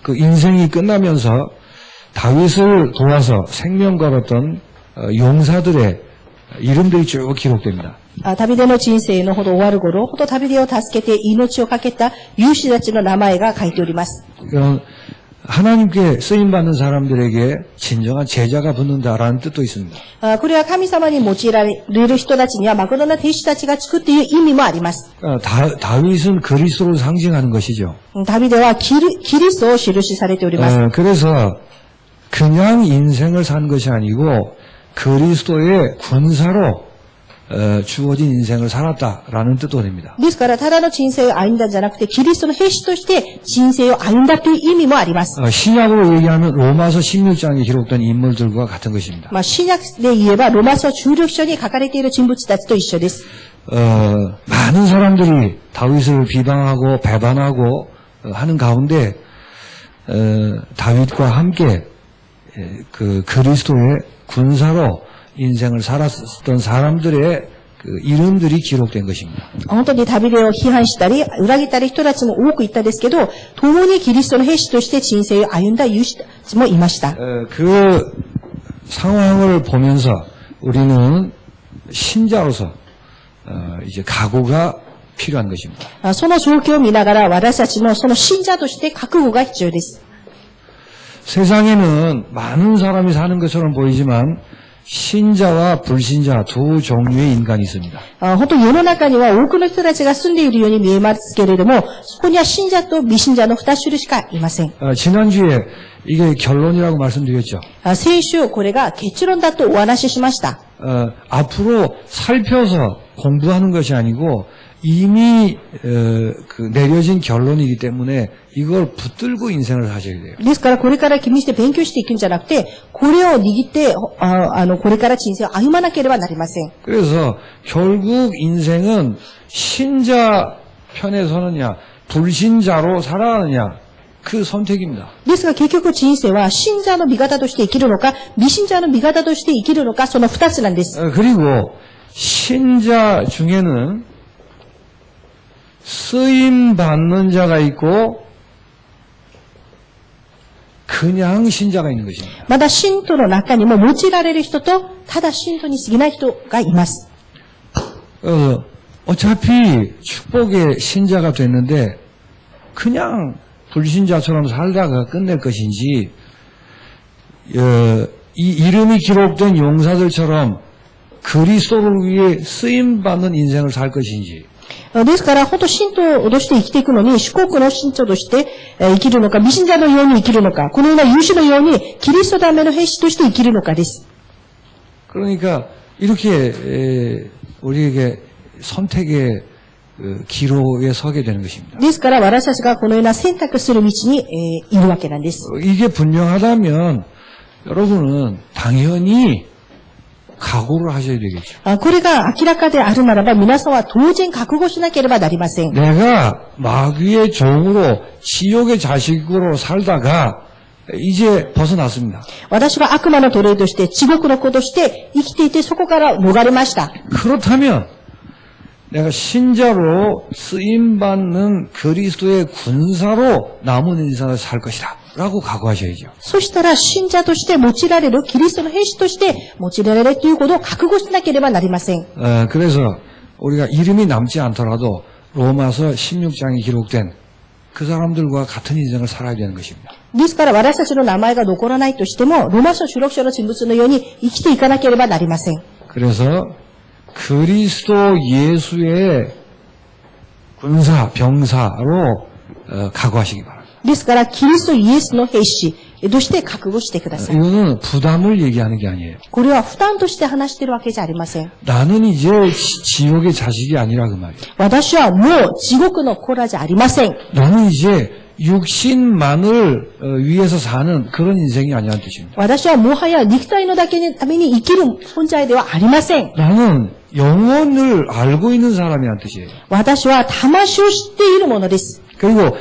그 인생이 끝나면서 다윗을 도와서 생명 걸었던 용사들의 이름들이 쭉 기록됩니다. ダビデの人生のほど終わる頃、ほどダビデを助けて命を懸けた勇士たちの名前が書いております。 하나님께 쓰임받는 사람들에게 진정한 제자가 붙는다라는 뜻도 있습니다. これは神様に用いられる人たちには誠な弟子たちがつくという意味もあります。 다윗은 그리스도를 상징하는 것이죠. ダビデはキリストを印されております。 그래서 그냥 인생을 산 것이 아니고 그리스도의 군사로 주어진 인생을 살았다라는 뜻도 됩니다. ですから、ただの人生を歩んだんじゃなくて、キリストの兵士として人生を歩んだという意味もあります。 신약으로 얘기하면 로마서 16장에 기록된 인물들과 같은 것입니다. 新約で言えば、ロマ書16章に書かれている人物たちと一緒です。 많은 사람들이 다윗을 비방하고 배반하고 하는 가운데 다윗과 함께 그 그리스도의 군사로 인생을 살았던 사람들의 그 이름들이 기록된 것입니다. 本当にダビデを批判したり、裏切ったり人たちも多くいたですけど、共にキリストの兵士として人生を歩んだ勇士たちもいました。 그 상황을 보면서 우리는 신자로서 이제 각오가 필요한 것입니다. その状況を見ながら、私たちのその信者として覚悟が必要です。 세상에는 많은 사람이 사는 것처럼 보이지만 신자와 불신자 두 종류의 인간이 있습니다. 本当世の中には多くの人たちが住んでいるように見えますけれども、そこには信者と未信者の2種類しかいません。 지난주에 이게 결론이라고 말씀드렸죠. 先週これが結論だとお話ししました。 앞으로 살펴서 공부하는 것이 아니고 이미 그 내려진 결론이기 때문에 이걸 붙들고 인생을 사셔야 돼요. ですからこれから気にして勉強していくんじゃなくて、これを握って、これから人生を歩まなければなりません。 그래서 결국 인생은 신자 편에 서느냐 불신자로 살아가느냐 그 선택입니다. ですが結局人生は信者の味方として生きるのか、未信者の味方として生きるのか、その2つなんです。 그리고 신자 중에는 쓰임 받는 자가 있고 그냥 신자가 있는 것입니다. まだ信徒の中にも用いられる人と、ただ信徒に過ぎない人がいます。 어차피 축복의 신자가 됐는데 그냥 불신자처럼 살다가 끝낼 것인지 이 이름이 기록된 용사들처럼 그리스도를 위해 쓰임받는 인생을 살 것인지 ですから、本当信徒として生きていくのに、祝福の信徒として生きるのか、未信者のように生きるのか、このような勇士のように、キリストのための兵士として生きるのかです。 그러니까 이렇게 우리에게 선택의 기로에 서게 되는 것입니다. ですから、私たちがこのような選択する道にいるわけなんです。 이게 분명하다면 여러분은 당연히 각오를 하셔야 되겠죠. これが明らかであるならば、皆さんは当然覚悟しなければなりません。 내가 마귀의 종으로 지옥의 자식으로 살다가 이제 벗어났습니다. 私は悪魔の奴隷として、地獄の子として生きていて、そこから逃れました。 그렇다면 내가 신자로 쓰임받는 그리스도의 군사로 남은 인생을 살 것이다 라고 각오하셔야죠. そしたら、信者として用いられる、キリストの兵士として用いられるということを覚悟しなければなりません。 그래서 우리가 이름이 남지 않더라도 로마서 16장에 기록된 그 사람들과 같은 인생을 살아야 되는 것입니다. ですから、私たちの名前が残らないとしても、ロマ書16章の人物のように生きていかなければなりません。 그래서 그리스도 예수의 군사, 병사로 각오하시기 바랍니다. ですから、キリストイエスの兵士として覚悟してください。 이거는 부담을 얘기하는 게 아니에요. これは負担として話しているわけじゃありません。 나는 이제 지옥의 자식이 아니라 그 말이에요. 私はもう地獄の子らじゃありません。 나는 이제 육신만을 위해서 사는 그런 인생이 아니라는 뜻입니다. 私はもはや肉体のだけのために生きる存在ではありません。 나는 영혼을 알고 있는 사람이라는 뜻이에요. 私は魂を知っているものです。 그리고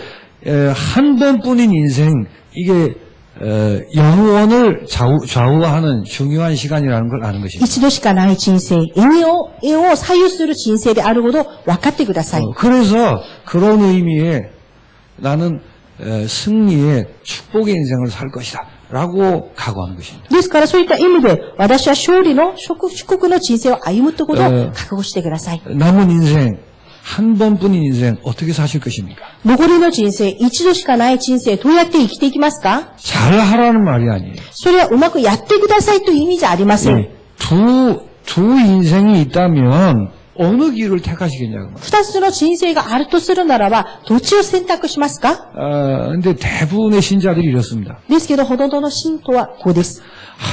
한 번뿐인 인생 이게 영원을 좌우하는 중요한 시간이라는 걸 아는 것입니다. 一度しかない人生、縁を左右する人生であることを分かってください。 그래서 그런 의미에 나는 승리의 축복의 인생을 살 것이다 라고 각오하는 것입니다. ですからそういった意味で、私は勝利の祝福の人生を歩むってことを覚悟してください。 남은 인생, 한 번뿐인 인생 어떻게 사실 것입니까? 残りの人生、一度しかない人生、どうやって生きていきますか？ 잘하라는 말이 아니에요. それはうまくやってくださいという意味じゃありません。 두 인생이 있다면 어느 길을 택하시겠냐고. 二つの人生があるとするならば、どっちを選択しますか？ 근데 대부분의 신자들이 이렇습니다. ですけど、ほとんどの信徒はこうです。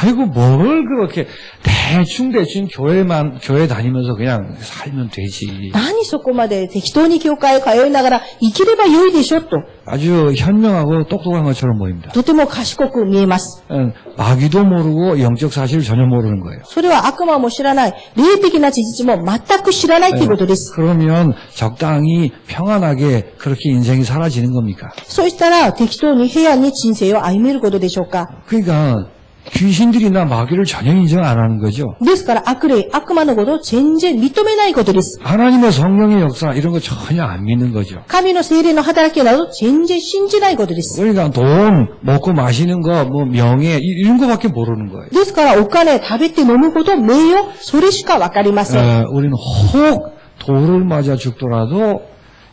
아이고, 뭘 그렇게 대충 교회 다니면서 그냥 살면 되지. 何そこまで適当に教会へ通いながら生きればよいでしょと。 아주 현명하고 똑똑한 것처럼 보입니다. とても賢く見えます。 마귀도 모르고 영적 사실을 전혀 모르는 거예요. それは悪魔も知らない、霊的な事実も全く知らないということです。 그러면 적당히 평안하게 그렇게 인생이 사라지는 겁니까? そうしたら適当に平安に人生を歩めることでしょうか。 그러니까 귀신들이나 마귀를 전혀 인정 안 하는 거죠. ですから悪霊、悪魔のことを全然認めないことです。 하나님의 성령의 역사 이런 거 전혀 안 믿는 거죠. 神の聖霊の働きなど全然信じないことです。 그러니까 돈, 먹고 마시는 거, 뭐 명예 이런 거밖에 모르는 거예요. ですからお金、食べて飲むこと、名誉、それしかわかりません。 우리는 혹 돌을 맞아 죽더라도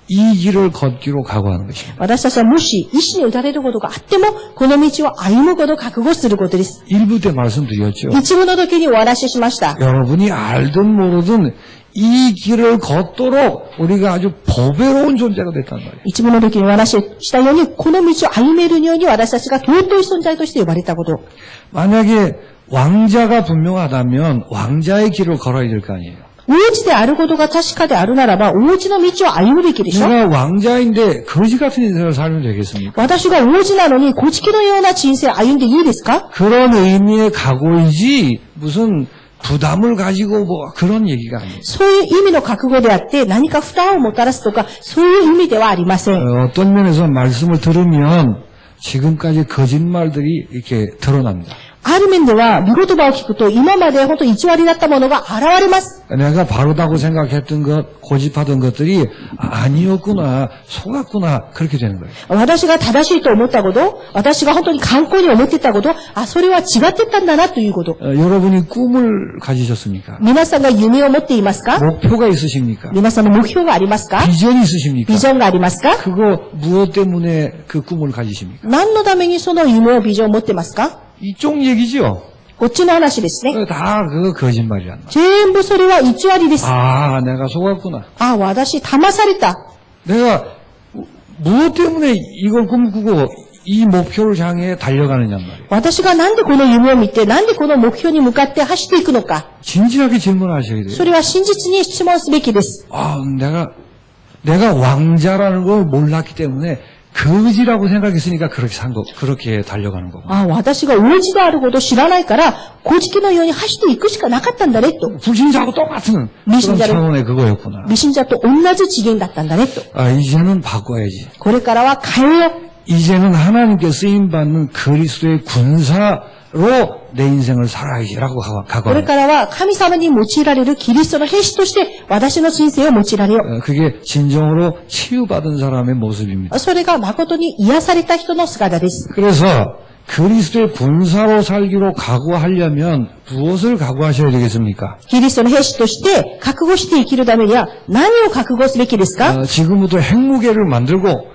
이 길을 걷기로 각오하는 것입니다. 私たちはもし石に打たれることがあっても、この道を歩むことを覚悟することです。 1부 때 말씀드렸죠. 一部の時にお話ししました。 여러분이 알든 모르든 이 길을 걷도록 우리가 아주 보배로운 존재가 됐단 말이에요. 一部の時にお話ししたように、この道を歩めるように私たちが尊い存在として呼ばれたこと。 만약에 왕자가 분명하다면 왕자의 길을 걸어야 될 거 아니에요. 王子であることが確かであるならば、王子の道を歩むべきでしょ。 내가 왕자인데 거지 같은 인생을 살면 되겠습니까? 私が王子なのに、古式のような人生を歩んでいいですか？ 그런 의미의 각오이지 무슨 부담을 가지고 뭐 그런 얘기가 아니에요. そういう意味の覚悟であって、何か負担をもたらすとか、そういう意味ではありません。 어떤 면에서 말씀을 들으면 지금까지 거짓말들이 이렇게 드러납니다. ある面では、見言葉を聞くと、今まで本当1割だったものが現れます。 내가 바르다고 생각했던 것, 고집하던 것들이 아니었구나, 속았구나 그렇게 되는 거예요. 私が正しいと思ったこと、私が本当に観光に思ってたこと、あ、それは違ってたんだなということ。 여러분이 꿈을 가지셨습니까? 皆さんが夢を持っていますか？ 목표가 있으십니까? 皆さんの目標がありますか？ 비전이 있으십니까? ビジョンがありますか？ 그거 무엇 때문에 그 꿈을 가지십니까? 何のためにその夢をビジョンを持ってますか？ 이쪽 얘기죠. こっちの話ですね。 다 그거 거짓말이란 말이야. 全部それは1割です。 아, 내가 속았구나. あ、私騙された。 내가 무엇 때문에 이걸 꿈꾸고 이 목표를 향해 달려가느냐 말이에요. 私がなんでこの夢を見て、なんでこの目標に向かって走っていくのか。 진지하게 질문하셔야 돼요. それは真実に質問すべきです。 아, 내가 왕자라는 걸 몰랐기 때문에 거지라고 생각했으니까 그렇게 달려가는 거고. あ、私が王子であることを知らないから、古式のように走っていくしかなかったんだね、と。 불신자하고 똑같은 그런 차원의 그거였구나. 未信者と同じ次元だったんだね、と。 아, 이제는 바꿔야지. これからは変えよう。 이제는 하나님께 쓰임받는 그리스도의 군사로 내 인생을 살아야지라고 これ 각오합니다. からは神様に用いられるキリストの兵士として私の人生を用いられよう。 그게 진정으로 치유받은 사람의 모습입니다. それが誠に癒された人の姿です。 그래서 그리스도의 군사로 살기로 각오하려면 무엇을 각오하셔야 되겠습니까? キリストの兵士として覚悟して生きるためには何を覚悟すべきですか？ 지금부터 핵무기를 만들고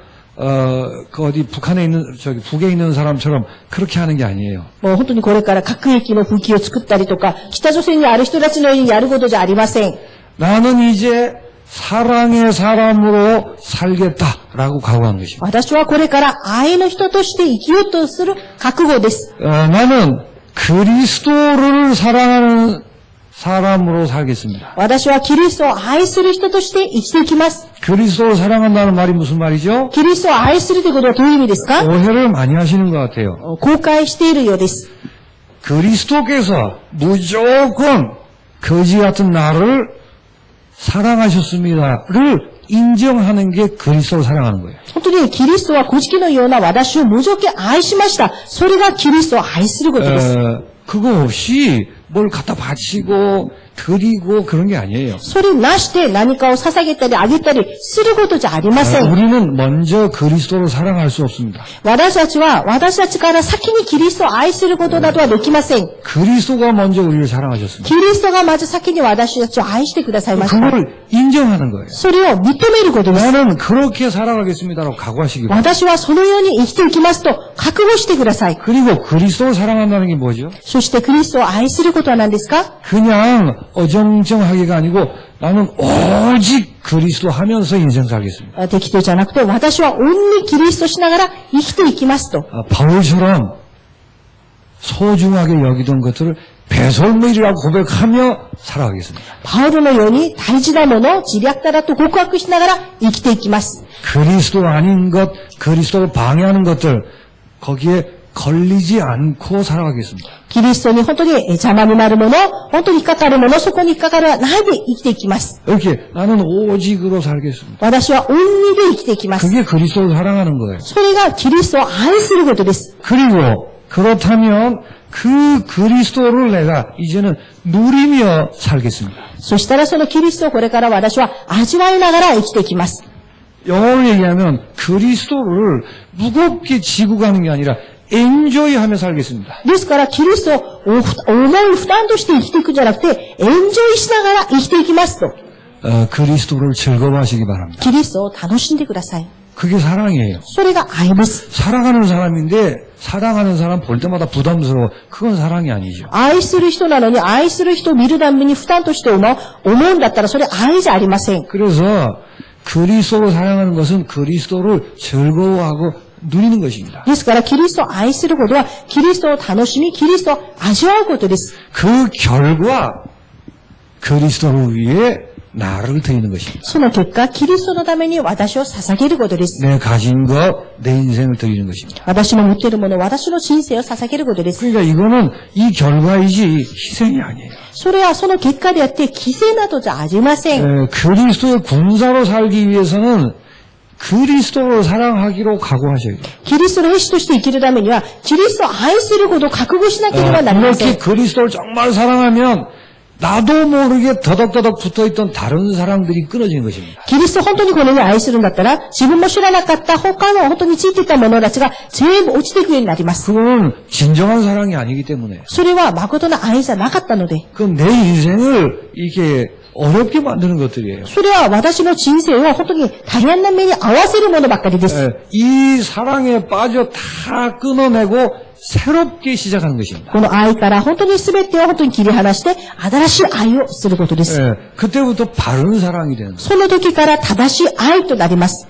그 어디 북한에 있는 북에 있는 사람처럼 그렇게 하는 게 아니에요. もう本当にこれから核兵器の武器を作ったりとか、北朝鮮にある人たちのようにやることじゃありません。 나는 이제 사랑의 사람으로 살겠다라고 각오한 것입니다. 私はこれから愛の人として生きようとする覚悟です。 나는 그리스도를 사랑하는 사람으로 살겠습니다. 私はキリストを愛する人として生きていきます。 그리스도를 사랑한다는 말이 무슨 말이죠? キリストを愛するということはどういう意味ですか？ 오해를 많이 하시는 것 같아요. 後悔しているようです。 그리스도께서 무조건 거지 같은 나를 사랑하셨습니다를 인정하는 게 그리스도를 사랑하는 거예요. 本当にキリストは古式のような私を無条件愛しました。それがキリストを愛することです。 그거 없이 뭘 갖다 바치고 드리고 그런 게 아니에요. それなしで何かを捧げたりあげたりすることじゃありません。 우리는 먼저 그리스도를 사랑할 수 없습니다. 私たちは私たちから先にキリストを愛することなどはできません。 그리스도가 먼저 우리를 사랑하셨습니다. キリストがまず先に私たちを愛してくださいました。 그걸 인정하는 거예요. それを認めることです。 나는 그렇게 살아가겠습니다라고 각오하시기 바랍니다. 私はそのように生きていきますと覚悟してください。 그리고 그리스도를 사랑한다는 게 뭐죠? そしてクリストを愛することは何ですか？ 그냥 어정쩡하게가 아니고 나는 오직 그리스도 하면서 인생 살겠습니다. 適当じゃなくて、私はオンリーキリストしながら生きていきますと。 바울처럼 소중하게 여기던 것들을 배설물이라고 고백하며 살아가겠습니다. パウロのように大事なものを自虐だと告白しながら生きていきます。 그리스도 아닌 것, 그리스도를 방해하는 것들 거기에 걸리지 않고 살아가겠습니다. キリストに本当に邪魔になるもの、本当に引っかかるもの、そこに引っかからないで生きていきます。 이렇게 나는 오직으로 살겠습니다. 私はオンリーで生きていきます。 그게 그리스도를 사랑하는 거예요. それがキリストを愛することです。 그리고 그렇다면 그 그리스도를 내가 이제는 누리며 살겠습니다. そしたらそのキリストをこれから私は味わいながら生きていきます。 영어로 얘기하면 그리스도를 무겁게 지고 가는 게 아니라 엔조이하며 살겠습니다. ですからキリストを重い負担として生きていくんじゃなくて、エンジョイしながら生きていきますと。 그리스도를 즐거워하시기 바랍니다. キリストを楽しんでください。 그게 사랑이에요. それが愛です。 사랑하는 사람인데 사랑하는 사람 볼 때마다 부담스러워. 그건 사랑이 아니죠. 愛する人なのに愛する人を見るために負担として思うんだったらそれ愛じゃありません。 그래서 그리스도를 사랑하는 것은 그리스도를 즐거워하고 누리는 것입니다. ですからキリストを愛することはキリストを楽しみ、キリストを味わうことです。 그 결과 그리스도를 위해 나를 드리는 것입니다. その結果、キリストのために私を捧げることです。 내 가진 것, 내 인생을 드리는 것입니다. 私の持っているもの、私の人生を捧げることです。 그러니까 이거는 이 결과이지 희생이 아니에요. それはその結果であって、犠牲などじゃありません。 그리스도의 군사로 살기 위해서는 그리스도를 사랑하기로 각오하셔야 돼요. キリストの兵士として生きるためには、キリストを愛することを覚悟しなければなりませ 이렇게 ん。 그리스도를 정말 사랑하면 나도 모르게 더덕더덕 붙어있던 다른 사랑들이 끊어지는 것입니다. キリストを本当にこのように愛するんだったら、自分も知らなかった他の本当についていた者たちが全部落ちていくようになります。 그건 진정한 사랑이 아니기 때문에 それは誠の愛じゃなかったので、 그건 내 인생을 이게 어렵게 만드는 것들이에요. それは私の人生を本当に大変な目に合わせるものばっかりです。 이 사랑에 빠져 다 끊어내고 새롭게 시작하는 것입니다. この愛から本当に全てを本当に切り離して、新しい愛をすることです。 그때부터 바른 사랑이 되는 거예요. その時から正しい愛となります。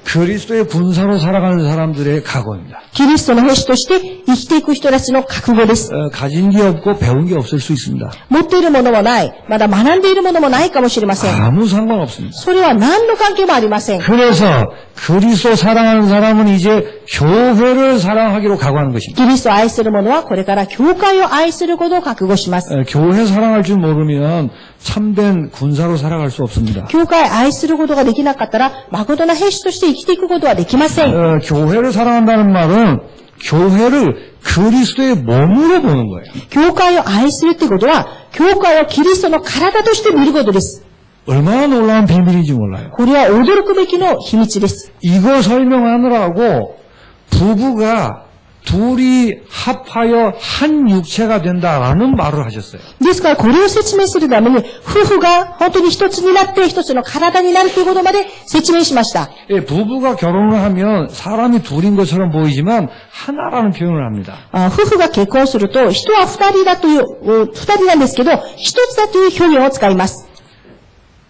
그리스도의 군사로 살아가는 사람들의 각오입니다. キリストの兵士として生きていく人たちの覚悟です。 가진 게 없고 배운 게 없을 수 있습니다. 持っているものもない、まだ学んでいるものもないかもしれません。 아무 상관없습니다. それは何の関係もありません。 그래서 그리스도 사랑하는 사람은 이제 교회를 사랑하기로 각오하는 것입니다. キリストを愛する者はこれから教会を愛することを覚悟します。 교회 사랑할 줄 모르면 참된 군사로 살아갈 수 없습니다. 教会を愛することができなかったら、誠な兵士として生きていくことはできません。 교회를 사랑한다는 말은 교회를 그리스도의 몸으로 보는 거예요. 教会を愛するってことは、教会をキリストの体として見ることです。 얼마나 놀라운 비밀인지 몰라요. これは驚くべきの秘密です。 이거 설명하느라고 부부가 둘이 합하여 한 육체가 된다라는 말을 하셨어요. ですから、これを説明するために、夫婦が本当に一つになって一つの体になるということまで説明しました。 부부가 결혼을 하면 사람이 둘인 것처럼 보이지만 하나라는 표현을 합니다. 夫婦が結婚すると、人は二人だという、二人なんですけど、一つだという表現を使います。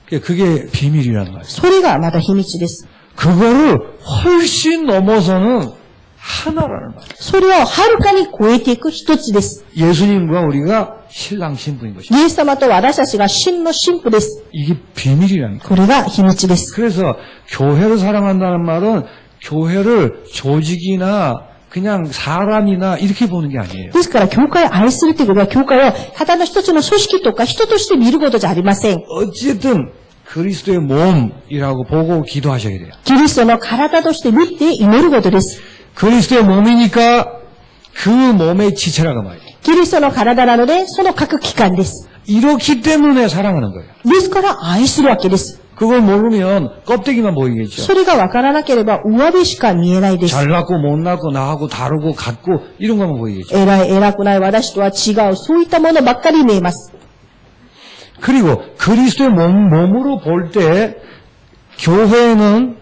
그게 비밀이라는 거예요. それがまた秘密です。 그거를 훨씬 넘어서는 하나라는 거예요. それをはるかに超えていく一つです。 예수님과 우리가 신랑 신부인 것입니다. イエス様と私たちが真の新婦です。 이게 비밀이라는 거예요. これが秘密です。 그래서 교회를 사랑한다는 말은 교회를 조직이나 그냥 사람이나 이렇게 보는 게 아니에요. ですから、教会を愛するということは、教会をただの一つの組織とか人として見ることじゃありません。 어쨌든 그리스도의 몸이라고 보고 기도하셔야 돼요. キリストの体として見て祈ることです。 그리스도의 몸이니까 그 몸의 지체라고 말이에요. キリストの体なので、その各機関です。 이렇기 때문에 사랑하는 거예요. ですから愛するわけです。 그걸 모르면 껍데기만 보이겠죠. それがわからなければ上辺しか見えないです。 잘났고 못났고 나하고 다르고 같고 이런 것만 보이겠죠. 偉い偉くない私とは違う、そういったものばっかり見えます。 그리고 그리스도의 몸으로 볼 때 교회는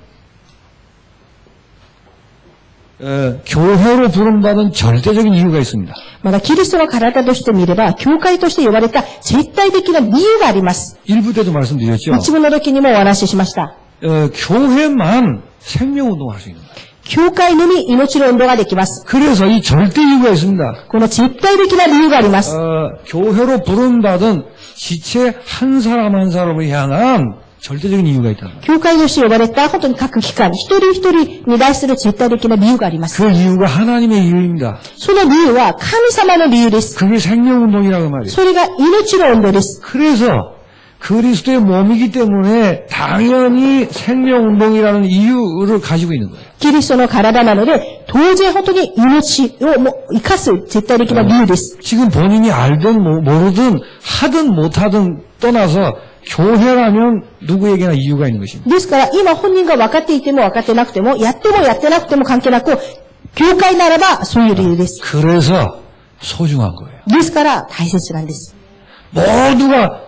교회로 부름받은 절대적인 이유가 있습니다. まだキリストの体として見れば、教会として呼ばれた絶対的な理由があります。 일부 때도 말씀드렸죠. 一部の時にもお話ししました。 교회만 생명운동을 할 수 있는 거예요. 教会のみ命の運動ができます。 그래서 이 절대 이유가 있습니다. この絶対的な理由があります。 교회로 부름받은 지체 한 사람 한 사람을 향한 절대적인 이유가 있다. 教会として呼ばれた本当に各機関、一人一人に対する絶対的な理由があります。 그 이유가 하나님의 이유입니다. その理由は神様の理由です。 그게 생명운동이라고 말이에요. それが命の運動です。 그래서 그리스도의 몸이기 때문에 당연히 생명운동이라는 이유를 가지고 있는 거예요. キリストの体なので、当然本当に命を生かす絶対的な理由です。 지금 본인이 알든 모르든 하든 못하든 떠나서 교회라면 누구에게나 이유가 있는 것입니다. ですから、今本人が分かっていても分かってなくても、やってもやってなくても関係なく、教会ならばそういう理由です。 그래서 소중한 거예요. ですから大切なんです。 모두가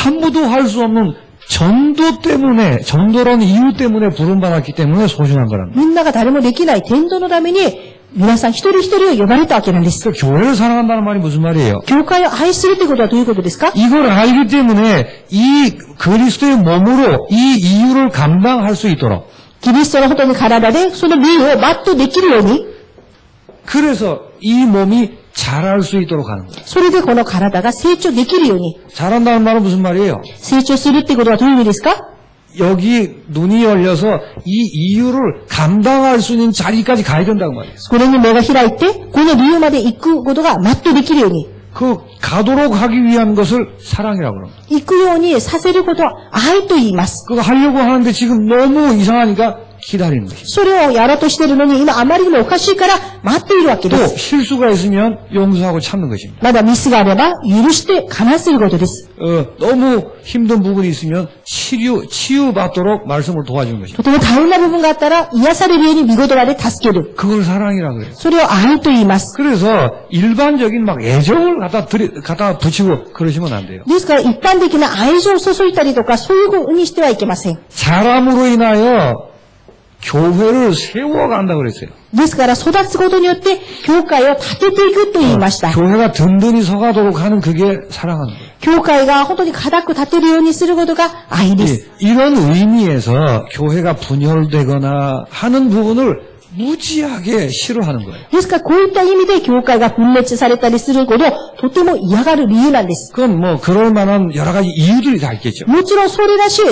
아무도 할 수 없는 전도 때문에, 전도라는 이유 때문에 부름받았기 때문에 소중한 거랍니다. みんなが誰もできない伝道のために、皆さん一人一人を呼ばれたわけなんです。 그 교회를 사랑한다는 말이 무슨 말이에요? 教会を愛するということはどういうことですか？ 이걸 알기 때문에 이 그리스도의 몸으로 이 이유를 감당할 수 있도록 キリストの本当に体で、その理由を全うできるように、 그래서 이 몸이 자랄 수 있도록 하는 거예요. それでこの体が成長できるように、 자란다는 말은 무슨 말이에요? 成長するってことはどういう意味ですか？ 여기 눈이 열려서 이 이유를 감당할 수 있는 자리까지 가야 된다고 말이에요. これに目が開いて、この理由まで行くことが全うできるように、 그 가도록 하기 위한 것을 사랑이라고 합니다. 行くようにさせることは愛と言います。 그거 하려고 하는데 지금 너무 이상하니까 기다리는 것이죠. それをやろうとしているのに、今あまりにもおかしいから待っているわけで 또 す。 실수가 있으면 용서하고 참는 것입니다. まだミスがあれば許して話することです。 너무 힘든 부분이 있으면 치유받도록 말씀을 도와주는 것입니다. とても大変な部分があったら癒されるように見言葉で助ける。 그걸 사랑이라고 그래요. それを愛と言います。 그래서 일반적인 막 애정을 갖다 붙이고 그러시면 안 돼요. ですから一般的な愛情を注いだりとかそういうふうにしてはいけません。 자람으로 인하여 교회를 세워간다고 그랬어요. ですから育つことによって教会を立てていくと言いました。 교회가 든든히 서가도록 하는 그게 사랑하는 거예요. 教会が本当に固く立てるようにすることが愛です。 이런 의미에서 교회가 분열되거나 하는 부분을 무지하게 싫어하는 거예요. ですからこういった意味で教会が分裂されたりすることをとても嫌がる理由なんです。 그건 뭐 그럴 만한 여러 가지 이유들이 다 있겠죠. もちろんそれらしい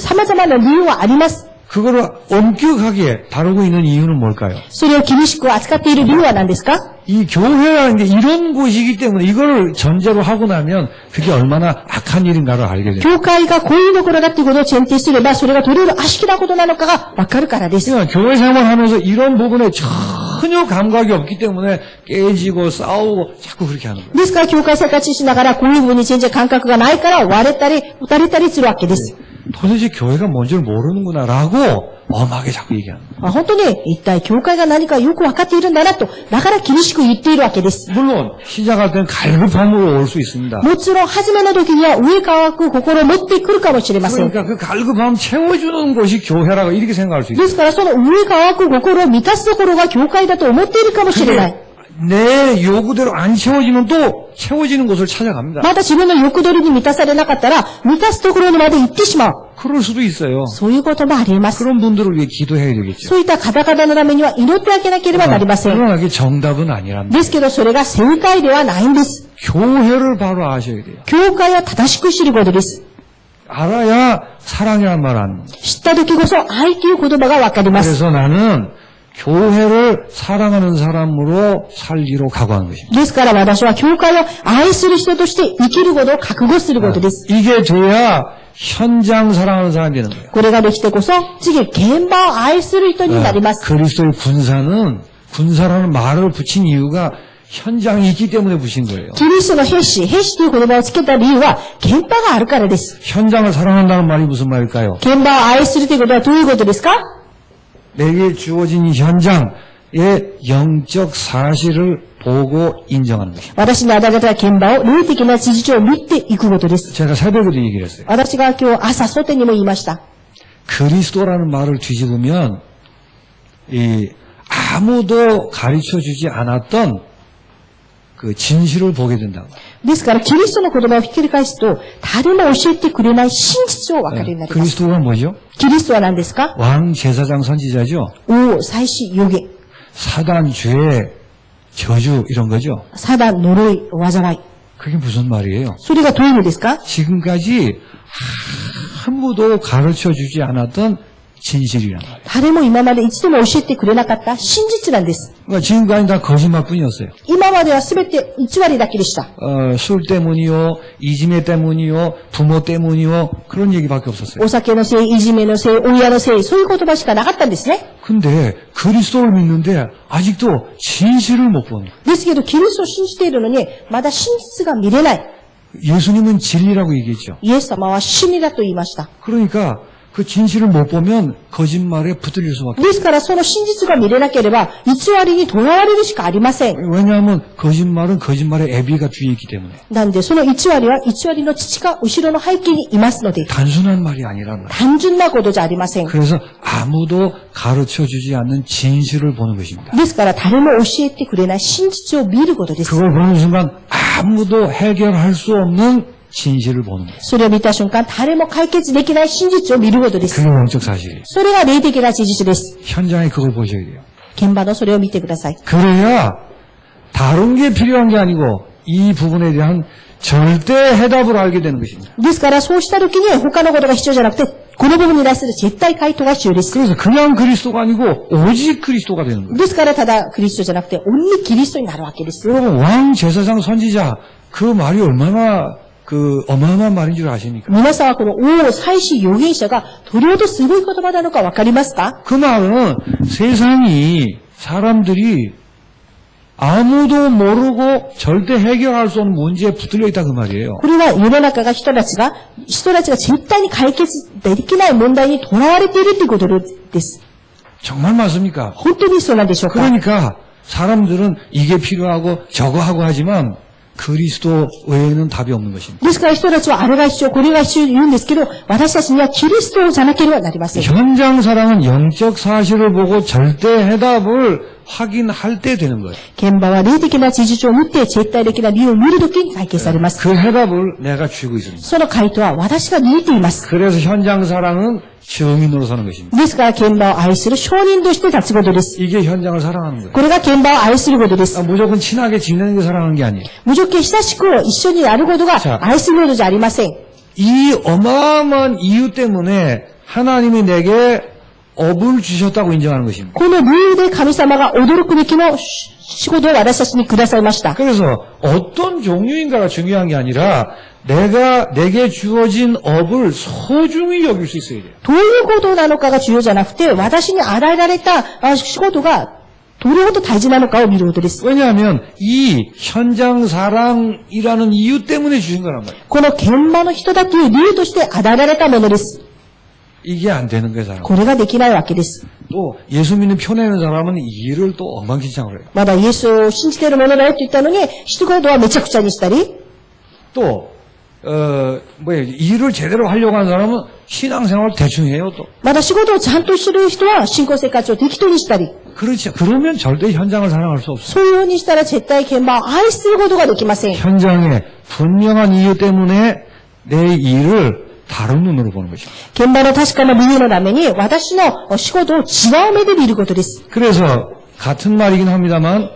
様々な理由はあります。 그거를 엄격하게 다루고 있는 이유는 뭘까요? それを厳しく扱っている理由は何ですか？ 이 교회라는 게 이런 곳이기 때문에 이걸 전제로 하고 나면 그게 얼마나 악한 일인가를 알게 돼요. 教会がこういうところだっていうことを前提すればそれがどれほど悪しきなことなのかがわかるからです。 그러니까 교회 생활하면서 이런 부분에 전혀 감각이 없기 때문에 깨지고 싸우고 자꾸 그렇게 하는 거예요. ですから教会生活しながらこういう部分に全然感覚がないから割れたり打たれたりするわけです。 도대체 교회가 뭔지를 모르는구나라고 엄하게 자꾸 얘기하는 거예요. 本当に一体教会が何かよく分かっているんだなと、だから厳しく言っているわけです。 물론 시작할 때는 갈급함으로 올 수 있습니다. もちろん初めの時には上乾く心を持ってくるかもしれません。 그러니까 그 갈급함 채워주는 곳이 교회라고 이렇게 생각할 수 있어요. ですからその上乾く心を満たすところが教会だと思っているかもしれない。 내 요구대로 안 채워지면 또 채워지는 곳을 찾아갑니다. まだ自分の欲取りに満たされなかったら、満たすところにまで行ってしまう。 그럴 수도 있어요. そういうこともあります。 그런 분들을 위해 기도해야 되겠죠. そういった方々のためには祈ってあげなければなりません。 그러나 그게 정답은 아니랍니다. ですけどそれが正解ではないんです。 교회를 바로 아셔야 돼요. 教会は正しく知ることです。 알아야 사랑이란 말 안. 知った時こそ愛という言葉がわかります。 그래서 나는 교회를 사랑하는 사람으로 살기로 각오하는 것입니다. ですから私は教会を愛する人として生きることを覚悟することです。 이게 돼야 현장 사랑하는 사람이 되는 거예요. これができてこそ次現場を愛する人になります。 그리스도의 군사는 군사라는 말을 붙인 이유가 현장이 있기 때문에 부신 거예요. キリストの兵士という言葉をつけた理由は、現場があるからです。 현장을 사랑한다는 말이 무슨 말일까요? 現場を愛するということはどういうことですか？ 내게 주어진 이 현장의 영적 사실을 보고 인정하는 것입니다. 私に与えられた現場を霊的な事実を見ていくことです。 제가 새벽에도 얘기를 했어요. 私が今日朝、外にも言いました。 그리스도라는 말을 뒤집으면 아무도 가르쳐주지 않았던 그 진실을 보게 된다. ですから、キリストの言葉をひっくり返すと、誰も教えてくれない真実を分かるようになります。 그리스도가 뭐죠? キリストは何ですか？ 왕 제사장 선지자죠. 王、祭司、預言、 사단 죄 저주 이런 거죠. サダン、呪い、災い。 그게 무슨 말이에요? それがどういう意味ですか？ 지금까지 아무도 가르쳐주지 않았던 진실이란 말이에요. 誰も今まで一度も教えてくれなかった真実なんです。 그러니까 지금까지 다 거짓말뿐이었어요. 今までは全て偽りだけでした。 술 때문이요, 이지매 때문이요, 부모 때문이요 그런 얘기밖에 없었어요. お酒のせい、いじめのせい、親のせい、そういう言葉しかなかったんですね。 근데 그리스도를 믿는데 아직도 진실을 못 보는 거예요. ですけど、キリストを信じているのに、まだ真実が見れない。 예수님은 진리라고 얘기했죠. イエス様は真理だと言いました。 그러니까 그 진실을 못 보면 거짓말에 붙들릴 수밖에 ですから、その真実が見れなければ、偽りにとらわれるしかありません。 없어요. 왜냐하면 거짓말은 거짓말의 애비가 뒤에 있기 때문에 なんで、その偽りは偽りの父が後ろの背景にいますので、 단순한 말이 아니란 말이에요. 単純なことじゃありません。 그래서 아무도 가르쳐주지 않는 진실을 보는 것입니다. ですから、誰も教えてくれない真実を見ることです。 그걸 보는 순간 아무도 해결할 수 없는 진실을 보는 거예요. それを見た瞬間、誰も解決できない真実を見ることです。 그게 영적 사실이에요. それが霊的な事実です。 현장에 그걸 보셔야 돼요. 現場のそれを見てください。 그래야 다른 게 필요한 게 아니고 이 부분에 대한 절대 해답을 알게 되는 것입니다. ですから、そうした時に他のことが必要じゃなくて、この部分に対する絶対回答が必要です。 그래서 그냥 그리스도가 아니고 오직 그리스도가 되는 거예요. ですから、ただクリストじゃなくて、オンリーキリストになるわけです。 여러분 왕 제사장 선지자 그 말이 얼마나 그 어마어마한 말인 줄 아십니까? 皆さんはこの王、祭司、預言者がどれほどすごい言葉なのかわかりますか？ 그 말은 세상이 사람들이 아무도 모르고 절대 해결할 수 없는 문제에 붙들려 있다 그 말이에요. これは世の中が人たちが絶対に解決できない問題にとらわれているということです。 정말 맞습니까? 本当にそうなんでしょうか？ 그러니까 사람들은 이게 필요하고 저거 하고 하지만 그리스도 외에는 답이 없는 것입니다. ですから人たちはあれが必要、これが必要と言うんですけど、私たちにはキリストじゃなければなりません。 현장 사랑은 영적 사실을 보고 절대 해답을 확인할 때 되는 거예요. 現場は霊的な事実を見て、絶対的な理由を見るときに解決されます。 그 해답을 내가 쥐고 있습니다. その回答は私が握っています。 그래서 현장 사랑은 증인으로 사는 것입니다. ですから現場を愛する証人として立つことです。 이게 현장을 사랑하는 거예요. これが現場を愛することです。 무조건 친하게 지내는 게 사랑하는 게 아니에요. 無条件親しく一緒になることが愛することじゃありません。 이 어마어마한 이유 때문에 하나님이 내게 업을 주셨다고 인정하는 것입니다. この理由で神様が驚くべきの仕事を私たちにくださいました。 그래서 어떤 종류인가가 중요한 게 아니라 내게 주어진 업을 소중히 여길 수 있어야 돼요. どういうことなのかが重要じゃなくて、私に与えられた仕事がどれほど大事なのかを見ることです。 왜냐하면 이 현장 사랑이라는 이유 때문에 주신 거란 말이에요. この現場の人だという理由として与えられたものです。 이게 안 되는 거예요, 사람. これができないわけです。 또 예수 믿는 표내는 사람은 이 일을 또 엉망진창으로 해요. まだイエスを信じているものだよって言ったのに、仕事はめちゃくちゃにしたり、 또 일을 제대로 하려고 하는 사람은 신앙생활을 대충 해요, 또. まだ仕事をちゃんとしてる人は信仰生活を適当にしたり、 그렇죠. 그러면 절대 현장을 사랑할 수 없어요. そういうようにしたら絶対現場を愛することができません。 현장에 분명한 이유 때문에 내 일을 다른 눈으로 보는 것입니다. 現場の確かな理由のために私の仕事を違う目で見ることです。 그래서 같은 말이긴 합니다만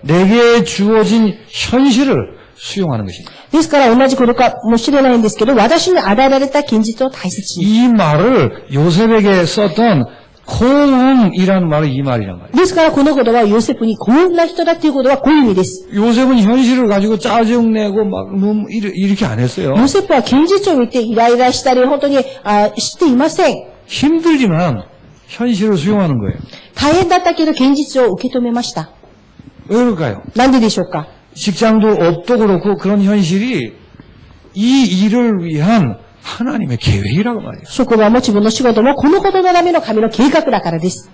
내게 주어진 현실을 수용하는 것입니다. ですから同じことかもしれないんですけど、私に与えられた現実を大切に。 이 말을 요셉에게 썼던 고음이라는 말은 이 말이란 말이에요. ですからこのことはヨセフに幸運な人だということはこういう意味です。 요셉은 현실을 가지고 짜증내고 막 너무 이렇게 안 했어요. ヨセフは現実を見てイライラしたり本当にしていません。 힘들지만 현실을 수용하는 거예요. 大変だったけど現実を受け止めました。왜 그럴까요? なんででしょうか。 직장도 업도 그렇고 그런 현실이 이 일을 위한 하나님의 계획이라고 말이에요. 職場も自分の仕事もこのことのための神の計画だからです。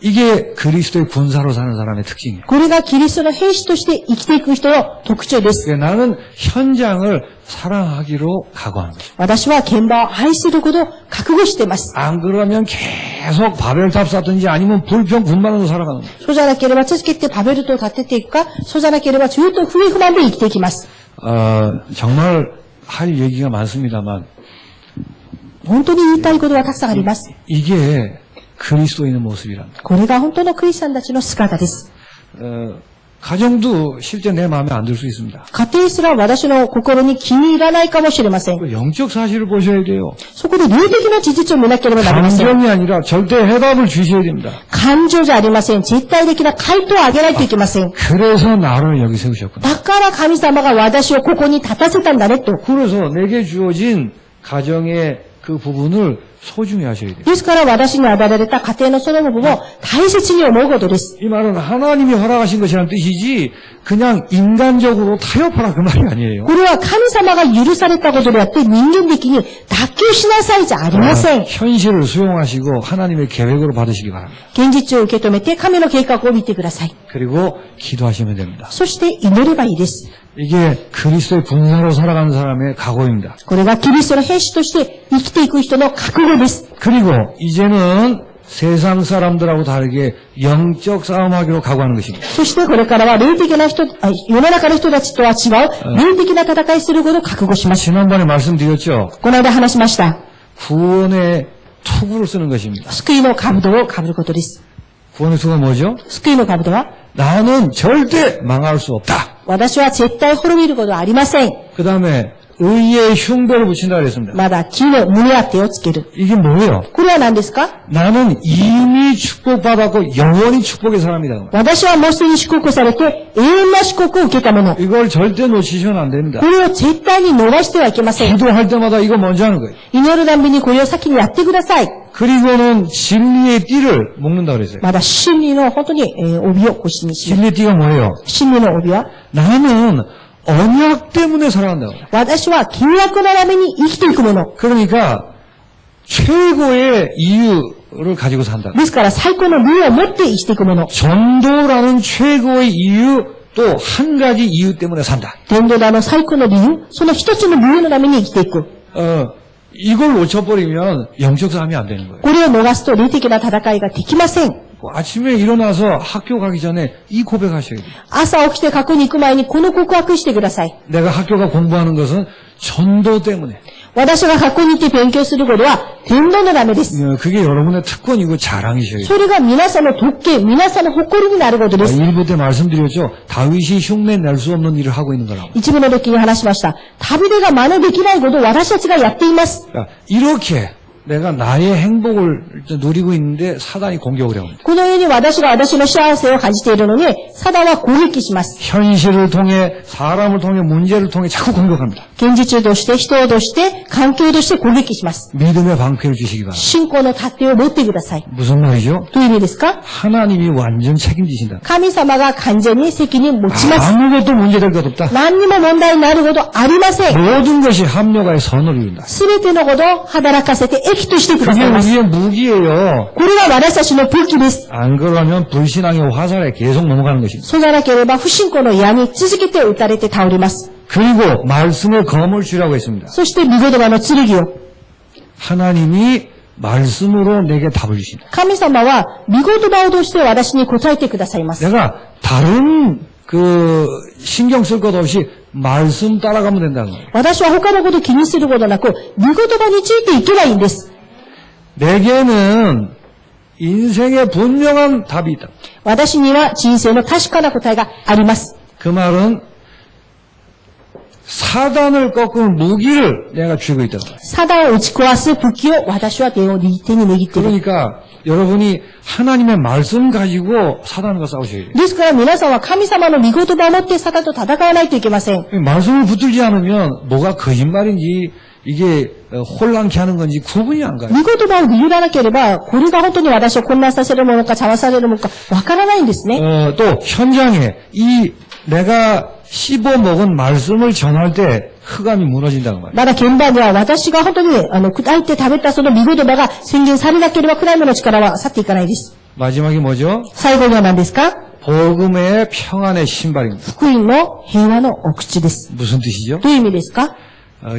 이게 그리스도의 군사로 사는 사람의 특징이에요. これがキリストの兵士として生きていく人の特徴です。 그러니까 나는 현장을 사랑하기로 각오하는 거죠. 私は現場を愛することを覚悟しています。 안 그러면 계속 바벨탑 쌓든지 아니면 불평 분만으로 살아가는 거예요. そうじゃなければ続けてバベルトを建てていくか、そうじゃなければずっと不平不満で生きていきます。 정말 할 얘기가 많습니다만 本当に言いたいことはたくさんあります。 이게 그리스도인의 모습이란다. これが本当のクリスチャンたちの姿です。 가정도 실제 내 마음에 안 들 수 있습니다. 家庭すら私の心に気に入らないかもしれません。 그 영적 사실을 보셔야 돼요. そこで霊的な事実を見なければなりません。 감정이 아니라 절대 해답을 주셔야 됩니다. 感情じゃありません。絶対的な回答をあげないといけません。 그래서 나를 여기 세우셨구나. だから神様が私をここに立たせたんだねと。 그래서 내게 주어진 가정의 그 부분을 소중히 하셔야 돼요. ですから私に与えられた家庭のその部分を大切に思うことです。 이 말은 하나님이 허락하신 것이라는 뜻이지 그냥 인간적으로 타협하라 그 말이 아니에요. これは神様が許されたことであって人間的に妥協しなさいじゃありません。 현실을 수용하시고 하나님의 계획으로 받으시기 바랍니다. 現実を受け止めて神の計画を見てください。 그리고 기도하시면 됩니다. そして祈ればいいです。 이게 그리스도의 군사로 살아가는 사람의 각오입니다. これがキリストの兵士として生きていく人の覚悟です。 그리고 이제는 세상 사람들하고 다르게 영적 싸움하기로 각오하는 것입니다. そしてこれからは霊的な人、世の中の人たちとは違う霊的な戦いすることを覚悟します。 지난번에 말씀드렸죠. この間話しました。 구원의 투구를 쓰는 것입니다. 救いの兜を被ることです。 구원의 투구가 뭐죠? 救いの兜は 나는 절대 망할 수 없다. 私は絶対滅びることはありません。 그 다음에 의의 흉배를 붙인다 그랬습니다. まだ木の胸当てをつける。 이게 뭐예요? これは何ですか？ 나는 이미 축복받았고 영원히 축복의 사람이다. 私はもうすでに祝福されて永遠な祝福を受けたもの。 이걸 절대 놓치시면 안 됩니다. これを絶対に逃してはいけません。 기도할 때마다 이거 먼저 하는 거예요. 祈るたびにこれを先にやってください。 그리고는 진리의 띠를 묶는다 그랬어요. まだ真理の本当に帯を腰にします。 진리의 띠가 뭐예요? 真理の帯は 나는 언약 때문에 살아간다고. 私は契約のために生きていくもの。 그러니까 최고의 이유를 가지고 산다. ですから最高の理由を持って生きていくもの。 전도라는 최고의 이유 또 한 가지 이유 때문에 산다. 伝道の最高の理由、その一つの理由のために生きていく。 이걸 놓쳐버리면 영적 싸움이 안 되는 거예요. これを逃すと霊的な戦いができません。 아침에 일어나서 학교 가기 전에 이 고백하셔야 돼요. 朝起きて学校に行く前にこの告白してください。 내가 학교가 공부하는 것은 전도 때문에. 私が学校に行って勉強することは伝道のためです。 그게 여러분의 특권이고 자랑이셔야 돼요. それが皆さんの特権、皆さんの誇りになることです。 일부 때 말씀드렸죠. 다윗이 흉내 낼 수 없는 일을 하고 있는 거라고. 一部の時に話しました。ダビデが真似できないことを私たちがやっています。 그러니까 이렇게 내가 나의 행복을 누리고 있는데 사단이 공격을 해요. このように私が私の幸せを感じているのに、サダは攻撃します。 현실을 통해 사람을 통해 문제를 통해 자꾸 공격합니다. 現実として、人として、環境として攻撃します。 믿음의 방패를 주시기 바랍니다. 信仰の盾を持ってください。 무슨 말이죠? どういう意味ですか？ 하나님이 완전 책임지신다. 神様が完全に責任を持ちます。 아무것도 문제될 것 없다. 何にも問題になることありません。 모든 것이 합력하여 선을 이룬다. すべてのことを働かせて益としてくだ 그게 さいます。 우리의 무기예요. これが私たちの武器です。 안 그러면 불신앙의 화살에 계속 넘어가는 것입니다. そうじゃなければ不信仰の矢に続けて打たれて倒れます。 그리고 말씀의 검을 쥐라고 했습니다. そして御言葉の剣を。 하나님이 말씀으로 내게 답을 주신다. 神様は御言葉を通して私に答えてくださいます。 내가 다른 신경 쓸 것 없이 말씀 따라가면 된다는 거예요. 私は他のこと気にすることなく、御言葉についていけばいいんです。 내게는 인생의 분명한 답이 있다. 私には人生の確かな答えがあります。 그 말은 사단을 꺾은 무기를 내가 쥐고 있다. サダを打ち壊す武器を私は手に握っている。 그러니까 여러분이 하나님의 말씀 가지고 사단과 싸우셔야 돼요. ですから皆さんは神様の御言葉を持ってサタンと戦わないといけません。 말씀을 붙들지 않으면 뭐가 거짓말인지 이게 혼란케 하는 건지 구분이 안 가요. 見言葉を握らなければ、これが本当に私を混乱させるものか、茶わされるものか、わからないんですね。 또 현장에 이 내가 씹어 먹은 말씀을 전할 때 흑암이 무너진다는 말이에요. まだ現場では私が本当に、砕いて食べたその見言葉が宣言されなければ、暗闇の力は去っていかないです。 마지막이 뭐죠? 最後には何ですか？ 복음의 평안의 신발입니다. 福音の平和のお口です。 무슨 뜻이죠? どういう意味ですか？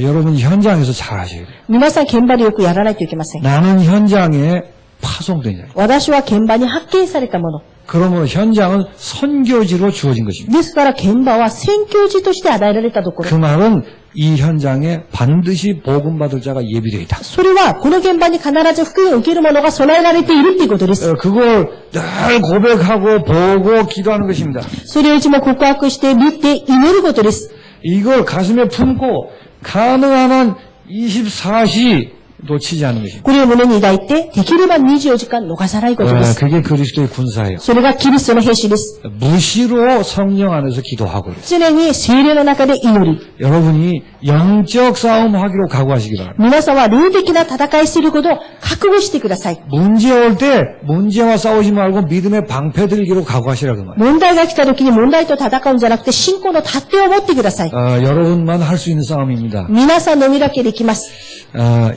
여러분 현장에서 잘 하셔야 돼요. 皆さん現場でよくやらないといけません。 나는 현장에 파송된 자예요. 私は現場に発見されたもの。 그러므로 현장은 선교지로 주어진 것입니다. ですから現場は宣教地として与えられたとこ 그 ろ。 말은 이 현장에 반드시 복음 받을 자가 예비되어 있다. それは、この現場に必ず福音を受ける者が備えられているということです。 그걸 늘 고백하고 보고 기도하는 것입니다. それをいつも告白して見て祈ることです。 이걸 가슴에 품고 가능한 한 24시 놓치지 않는 것입니다. これを胸に抱いて、できれば24時間逃さないことです。 그게 그리스도의 군사예요. それがキリストの兵士です。 무시로 성령 안에서 기도하고 그래요. 常に聖霊の中で祈り。 여러분이 영적 싸움 하기로 각오하시기 바랍니다. 皆さんは霊的な戦いすることを覚悟してください。 문제 올 때 문제와 싸우지 말고 믿음의 방패 들기로 각오하시라 그 말이에요. 問題が来た時に問題と戦うんじゃなくて、信仰の盾を持ってください。 여러분만 할 수 있는 싸움입니다. 皆さんのみだけできます。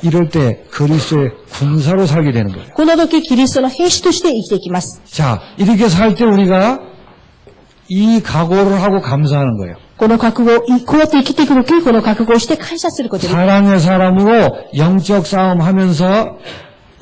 이럴 때 그리스도의 군사로 살게 되는 거예요. この時、キリストの兵士として生きていきます。 자, 이렇게 살 때 우리가 이 각오를 하고 감사하는 거예요. この覚悟、こうやって生きていく時、この覚悟をして感謝することです。 사랑의 사람으로 영적 싸움 하면서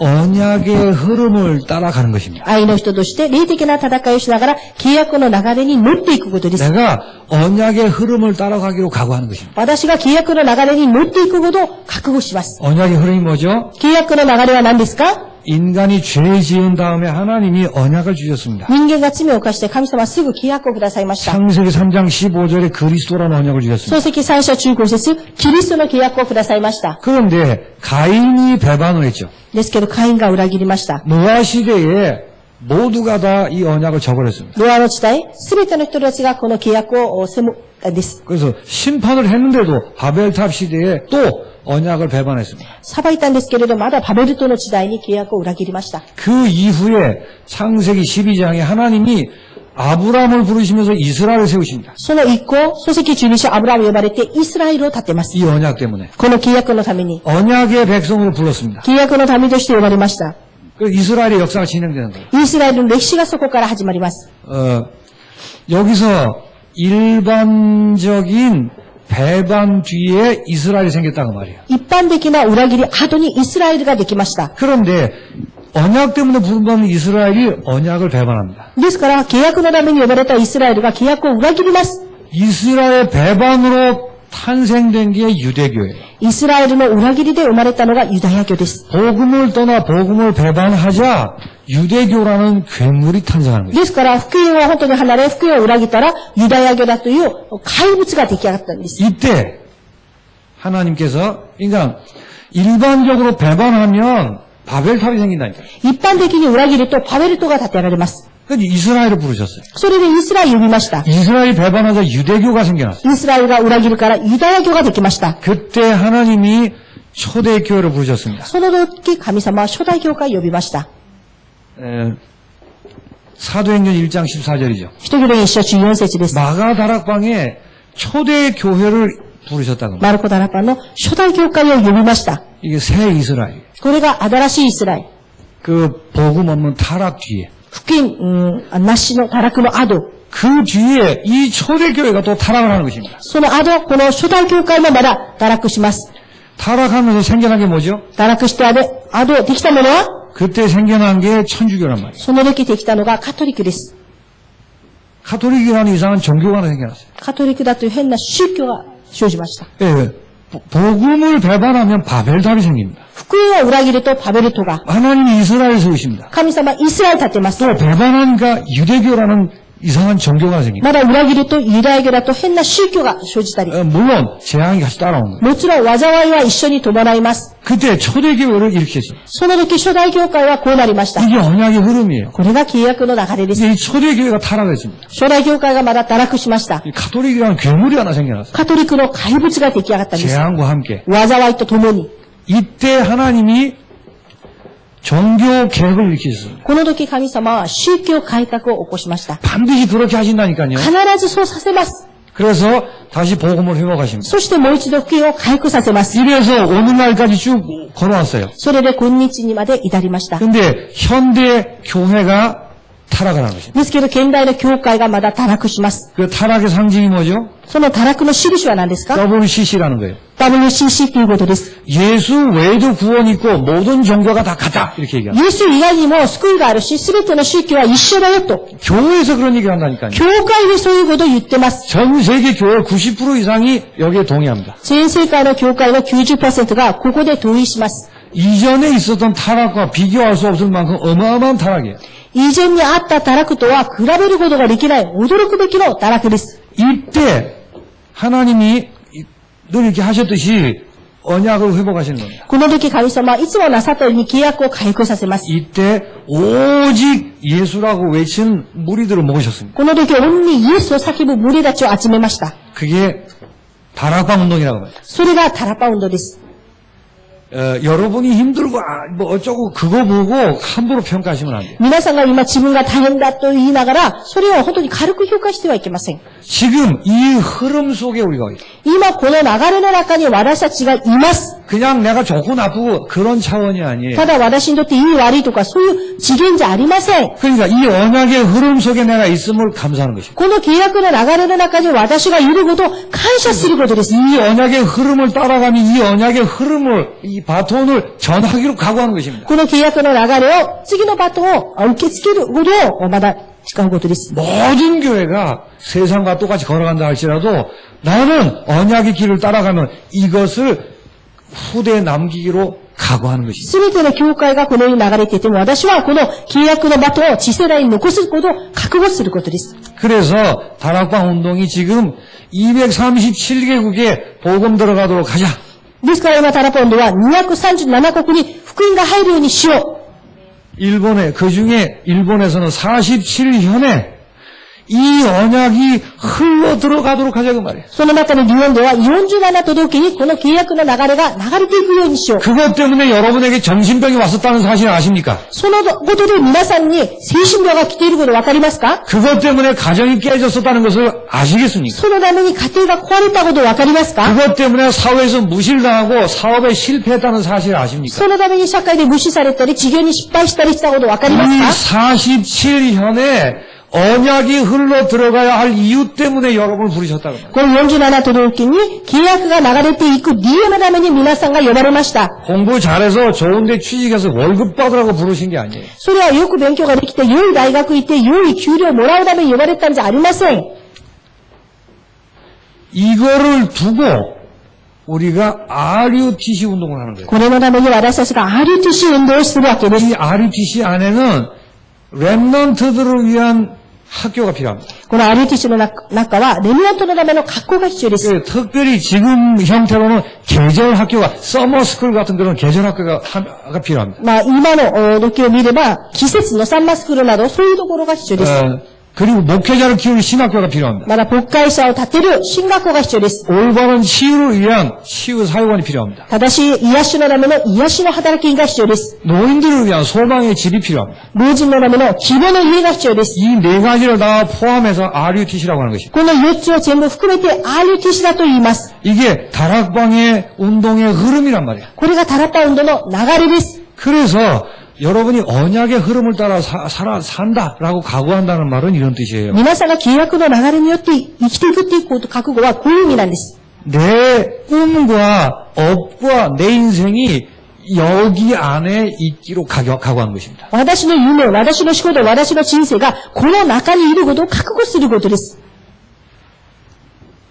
언약의 흐름을 따라가는 것입니다. 愛の人として霊的な戦いをしながら契約の流れに乗っていくことです。 내가 언약의 흐름을 따라가기로 각오하는 것입니다. 私が契約の流れに乗っていくことを覚悟します。 언약의 흐름이 뭐죠? 契約の流れは何ですか？ 인간이 죄 지은 다음에 하나님이 언약을 주셨습니다. 人間が罪を犯して神様はすぐ契約をくださいました。 창세기 3장 15절에 그리스도라는 언약을 주셨습니다. 漱石3章15節、キリストの契約をくださいました。 그런데 가인이 배반을 했죠. ですけど、カインが裏切りました。 노아 시대에 모두가 다 이 언약을 저버렸습니다. ノアの時代、すべての人たちがこの契約をです。 그래서 심판을 했는데도 바벨탑 시대에 또 언약을 배반했습니다. 裁いたんですけれど、まだバベルトの時代に契約を裏切りました。 그 이후에 창세기 12장에 하나님이 아브라함을 부르시면서 이스라엘을 세우십니다. その一行、漱石12章アブラム呼ばれてイスラエルを立てます。 이 언약 때문에 この契約のために、 언약의 백성으로 불렀습니다. 契約の民として呼ばれました。 그 이스라엘의 역사가 진행되는 거예요. イスラエルの歴史がそこから始まります。 여기서 일반적인 배반 뒤에 이스라엘이 생겼다고 말이에요. 一般的な裏切り後にイスラエルができました。 그런데 언약 때문에 부름받는 이스라엘이 언약을 배반합니다. ですから、契約のために呼ばれたイスラエルが契約を裏切ります。 이스라엘 배반으로 탄생된 게 유대교예요. イスラエルの裏切りで生まれたのがユダヤ教です。 복음을 떠나 복음을 배반하자 유대교라는 괴물이 탄생하는 거예요. ですから、福音を本当に離れ、福音を裏切ったら、ユダヤ教だという怪物が出来上がったんです。 이때 하나님께서 그러니까 일반적으로 배반하면 바벨탑이 생긴다니까요. 一般的に裏切るとパベルトが建てられます。 그래서 이스라엘을 부르셨어요. それでイスラエルを呼びました。 이스라엘이 배반하자 유대교가 생겨났어요. イスラエルが裏切るからユダヤ教ができました。 그때 하나님이 초대교회를 부르셨습니다. その時、神様は初代教会を呼びました。 사도행전 1장 14절이죠. 人々に一章14節です。 마가다락방에 초대교회를 부르셨다고. マルコ・ダラパンの初代教会を呼びました。 이게 새 이스라엘. これが新しいイスラエル。 그 복음 없는 타락 뒤에. 福音、なしの堕落の後。 그 뒤에 이 초대교회가 또 타락을 하는 것입니다. その後、この初代教会もまだ堕落します。 타락하면서 생겨난 게 뭐죠? 堕落して後、できたものは、 그때 생겨난 게 천주교란 말이에요. その時できたのがカトリックです。 카톨릭이라는 이상한 종교가 하나 생겨났어요. カトリックだという変な宗教が生じました。 예, 복음을 배반하면 바벨탑이 생깁니다. 福音を裏切るとパベルトが、 하나님이 이스라엘을 세우십니다. 神様イスラエル立てます。 또 배반하니까 유대교라는 이상한 종교가 생깁니다. まだ裏切るとユダヤ教だと変な宗教が生じたり、 물론 재앙이 같이 따라오는 거예요. もちろん災いは一緒に伴います。 그때 초대교회를 일으켰어요. その時初代教会はこうなりました。 이게 언약의 흐름이에요. これが契約の流れです。 이제 이 초대교회가 타락했습니다. 初代教会がまだ堕落しました。 이 가톨릭이라는 괴물이 하나 생겨났어요. カトリックの怪物が出来上がったんです。 재앙과 함께. 災いとともに。 이때 하나님이 종교 개혁을 일으키셨어요. この時神様は宗教改革を起こしました。 반드시 그렇게 하신다니까요. 必ずそうさせます。 그래서 다시 복음을 회복하십니다. そしてもう一度福音を回復させます。 이래서 오늘날까지 쭉 걸어왔어요. それで今日にまで至りました。 근데 현대 교회가 타락을 하는 것입니다. ですけど現代の教会がまだ堕落します。 그 타락의 상징이 뭐죠? その堕落の印は何ですか？ WCC라는 거예요. WCC ということです。 예수 외에도 구원이 있고 모든 종교가 다 같다 이렇게 얘기합니다. イエス以外にも救いがあるし、すべての宗教は一緒だよと。 교회에서 그런 얘기를 한다니까요. 教会でそういうことを言ってます。 전 세계 교회 90% 이상이 여기에 동의합니다. 全世界の教会の 90% がここで同意します。 이전에 있었던 타락과 비교할 수 없을 만큼 어마어마한 타락이에요. 以前にあった堕落とは比べることができない驚くべきの堕落です。 이때 하나님이 늘 이렇게 하셨듯이 언약을 회복하시는 겁니다. この時神様はいつもなさったように契約を回復させます。 이때 오직 예수라고 외친 무리들을 모으셨습니다. この時オンリーイエスを叫ぶ無理たちを集めました。 그게 다락방 운동이라고 합니다. それがタラパウンドです。 여러분이 힘들고 뭐 어쩌고 그거 보고 함부로 평가하시면 안 돼요. 皆さんが今自分が大変だと言いながら、それを本当に軽く評価してはいけません。 지금 이 흐름 속에 우리가 있어요. 今この流れの中に私たちがいます。 그냥 내가 좋고 나쁘고 그런 차원이 아니에요. ただ私にとっていい悪いとかそういう次元じゃありません。 그러니까 이 언약의 흐름 속에 내가 있음을 감사하는 것입니다. この契約の流れの中に私がいることを感謝することです。 이 언약의 흐름을 따라가며 이 언약의 흐름을 이 바톤을 전하기로 각오하는 것입니다. この契約の流れを次のバトンを受け付けることをまだ誓うことです。 모든 교회가 세상과 똑같이 걸어간다 할지라도 나는 언약의 길을 따라가면 이것을 후대에 남기기로 각오하는 것입니다. すべての教会がこのように流れていても私はこの契約のバトンを次世代に残すことを覚悟することです。 그래서 다락방 운동이 지금 237개국에 복음 들어가도록 하자. ですから今タラポンでは237国に福音が入るようにしよう。 일본에 그중에 일본에서는 47현에 이 언약이 흘러 들어가도록 하자고 말이에요. その中の日本では47都道府県にこの契約の流れが流れていくようにしよう。 그것 때문에 여러분에게 정신병이 왔었다는 사실 아십니까? そのことで皆さんに精神病が来ていることわかりますか？ 그것 때문에 가정이 깨졌었다는 것을 아시겠습니까? そのために家庭が壊れたことわかりますか？ 그것 때문에 사회에서 무실당하고 사업에 실패했다는 사실 아십니까? そのために社会で無視されたり、事業に失敗したりしたことわかりま 이 すか？ 47현에 언약이 흘러 들어가야 할 이유 때문에 여러분을 부르셨다고 말이에요. この47都道府県に契約が流れていく理由のために皆さんが呼ばれました。 공부 잘해서 좋은데 취직해서 월급 받으라고 부르신 게 아니에요. それはよく勉強ができて、良い大学行って、良い給料をもらうために呼ばれたんじゃありません。 이거를 두고 우리가 RUTC 운동을 하는 거예요. これのために私たちが RUTC 運動をするわけです。 이 RUTC 안에는 랩런트들을 위한 학교가 필요합니다. この RUTC の中は、レミナントのための学校が必要です。 그 특별히 지금 형태로는 계절 학교가 서머스쿨 같은 그런 계절 학교가 필요합니다. まあ、今の時を見れば、季節のサンマスクールなど、そういうところが必要です。 그리고 목회자를 키우는 신학교가 필요합니다. まだ、牧会者を立てる進学校が必要です。 올바른 치유를 위한 치유 사역원이 필요합니다. 正しい癒しのための癒しの働きが必要です。 노인들을 위한 소망의 집이 필요합니다. 老人のための希望の家が必要です。 이 네 가지를 다 포함해서 RUTC라고 하는 것입니다. この4つを全部含めて RUTC だと言います。 이게 다락방의 운동의 흐름이란 말이에요. これがタラッパ運動の流れです。 그래서 여러분이 언약의 흐름을 따라 산다라고 각오한다는 말은 이런 뜻이에요. 皆さんが契約の流れによって生きていくっていうこと、覚悟はこういう意味なんです。 내 꿈과 업과 내 인생이 여기 안에 있기로 각오하는 것입니다. 私の夢、私の仕事、私の人生がこの中にいることを覚悟することです。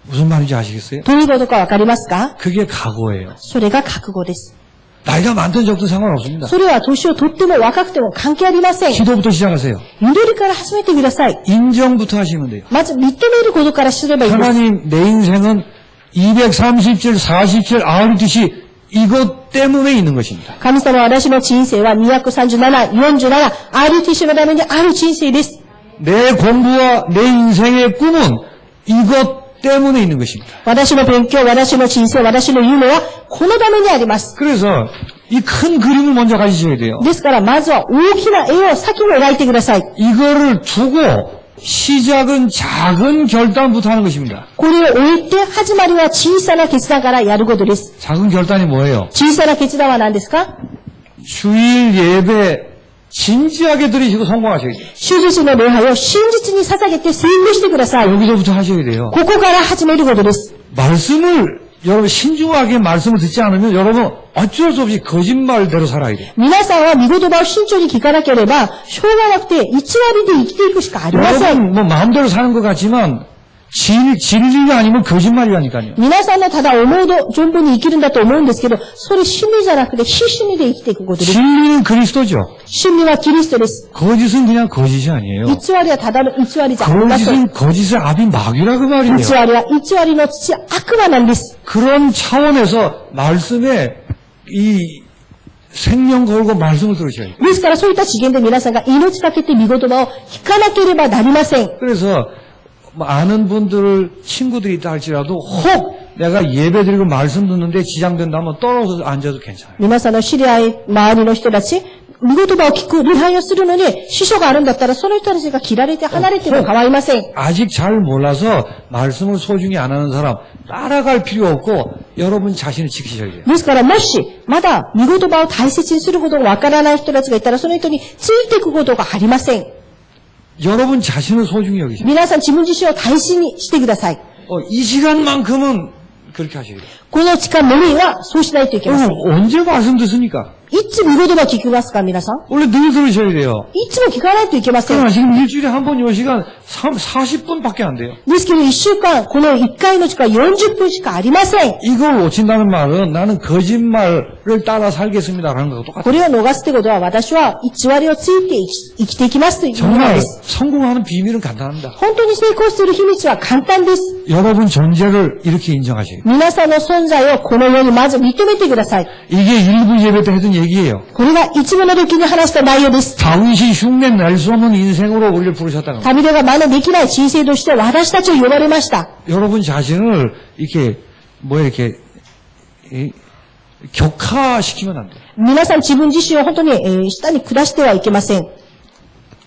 무슨 말인지 아시겠어요? どういうことかわかりますか？ 그게 각오예요. それが覚悟です。 나이가 많든 적든 상관없습니다. それは年をとっても若くても関係ありません。 기도부터 시작하세요. 祈りから始めてください。 인정부터 하시면 돼요. まず認めることからすればいいです。 하나님, 내 인생은 237, 47, 아우르듯이 이것 때문에 있는 것입니다. 神様、私の人生は237、47、RTC のためにある人生です。 내 공부와 내 인생의 꿈은 이것 때문에 있는 것입니다. 私の勉強、私の人生、私の夢はこのためにあります。 그래서 이 큰 그림을 먼저 가지셔야 돼요. ですから、まずは大きな絵を先に描いてください。 이거를 두고 시작은 작은 결단부터 하는 것입니다. これを置いて、始まりは小さな決断からやることです。 작은 결단이 뭐예요? 小さな決断は何ですか？ 주일 예배 진지하게 드리시고 성공하셔야 돼요. 主日の礼拝を真実に捧げて宣言してください。 여기서부터 하셔야 돼요. ここから始めることです。 말씀을 여러분 신중하게 말씀을 듣지 않으면 여러분 어쩔 수 없이 거짓말대로 살아야 돼요. 皆さんは御言葉を慎重に聞かなければ、しょうがなくて偽りで生きていくしかありません。 여러분 뭐 마음대로 사는 것 같지만 진리가 아니면 거짓말이라니까요. 皆さんのただ思う存分に生きるんだと思うんですけど、それ真理じゃなくて非真理で生きていくことです。 진리는 그리스도죠. 真理はキリストです。 거짓은 그냥 거짓이 아니에요. 偽りはただの偽りじゃありません。 거짓의 압이 마귀라 그 말이에요. 偽りは偽りの父、悪魔なんです。 그런 차원에서 말씀에 이 생명 걸고 말씀을 들으셔야 돼요. ですからそういった次元で皆さんが命かけて御言葉を聞かなければなりません。 그래서 뭐 아는 분들 친구들이 있다 할지라도 혹 내가 예배 드리고 말씀 듣는데 지장된다면 떨어져서 앉아도 괜찮아요. 皆さんの知り合い、周りの人たち、御言葉を聞く、礼拝をするのに、師匠があるんだったら、その人たちが切られて離れても構いません。 아직 잘 몰라서 말씀을 소중히 안 하는 사람 따라갈 필요 없고 여러분 자신을 지키셔야 돼요. ですから、もし、まだ、御言葉を大切にすることがわからない人たちがいたら、その人についていくことがありません。 여러분 자신을 소중히 여기셔야 돼요. 皆さん自分自身を大事にしてください。 이 시간만큼은 그렇게 하셔야 돼요. この時間のみは、そうしないといけません。 언제 말씀 듣습니까? いつ御言葉を聞きますか、皆さん。 원래 늘 들으셔야 돼요. いつも聞かないといけません。 그러나 지금 일주일에 한 번 요 시간 40분밖에 안 돼요. ですけど、1週間、この1回の時間40分しかありません。 이걸 놓친다는 말은 나는 거짓말을 따라 살겠습니다라는 것과 똑같아요. これを逃すってことは、私は偽りをついて生きていきますという意味なん 정말 です。 성공하는 비밀은 간단합니다. 本当に成功する秘密は簡単です。 여러분 존재를 이렇게 인정하셔야 돼요. 皆さんの存在をこのようにまず認めてください。 이게 일부 예배 때 했던 얘기예요. これが一部の時に話した内容です。 다윗이 흉내 낼 수 없는 인생으로 우리를 부르셨다는 거예요. 旅人が真似できない人生として私たちを呼ばれました。 여러분 자신을 이렇게 이렇게 격하시키면 안 돼요. 皆さん自分自身を本当に、下に下してはいけません。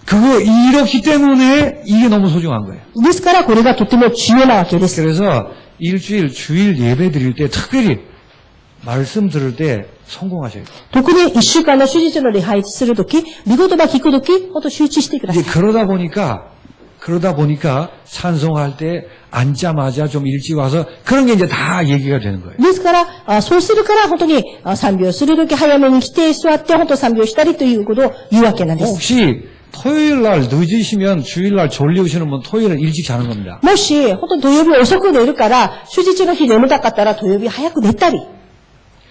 그거 이렇기 때문에 이게 너무 소중한 거예요. ですからこれがとても重要なわけです。 그래서 주일 예배 드릴 때 특별히 말씀 들을 때 성공하셔야 돼요. 特に1週間の主日の礼拝するとき、御言葉聞くとき、本当集中してください。 이제 그러다 보니까 찬송할 때 앉자마자 좀 일찍 와서 그런 게 이제 다 얘기가 되는 거예요. ですから、そうするから本当に賛美をするとき早めに来て座って本当賛美をしたりということを言うわけなんです。 혹시 토요일 날 늦으시면 주일 날 졸리우시는 분 토요일은 일찍 자는 겁니다. もし、本当土曜日遅く寝るから、主日の日眠たかったら土曜日早く寝たり、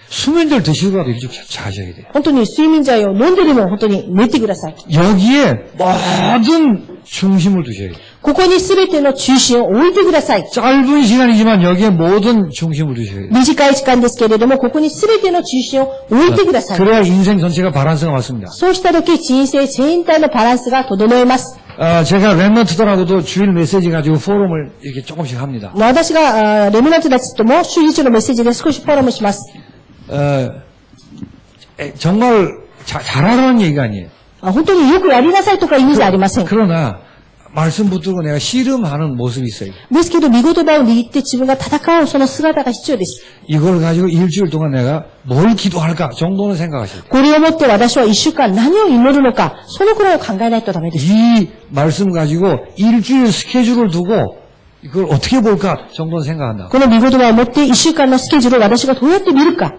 수면제를 드시고라도 일찍 자셔야 돼요. 本当に睡眠剤を飲んででも本当に寝てください。 여기에 모든 중심을 두셔야 돼요. ここに全ての中心を置いてください。 짧은 시간이지만 여기에 모든 중심을 두셔야 돼요. 短い時間ですけれども、ここに全ての中心を置いてください。 그래야 인생 전체가 바란스가 맞습니다. そうした時、人生全体のバランスが整えます。 제가 랩런트들하고도 주일 메시지 가지고 포럼을 이렇게 조금씩 합니다. 私がレミナントたちとも主日のメッセージで少しフォローします。 정말 잘하라는 얘기가 아니에요. 本当によくやりなさいとか意味じゃありません。 그러나 말씀 붙들고 내가 씨름하는 모습이 있어요. ですけど、御言葉を握って自分が戦うその姿が必要です。 이걸 가지고 일주일 동안 내가 뭘 기도할까 정도는 생각하셔야 돼요. これをもって私は一週間何を祈るのか、そのくらいを考えないとダメです。 이 말씀 가지고 일주일 스케줄을 두고 이걸 어떻게 볼까 정도는 생각한다. この御言葉をもって一週間のスケジュールを私がどうやって見るか。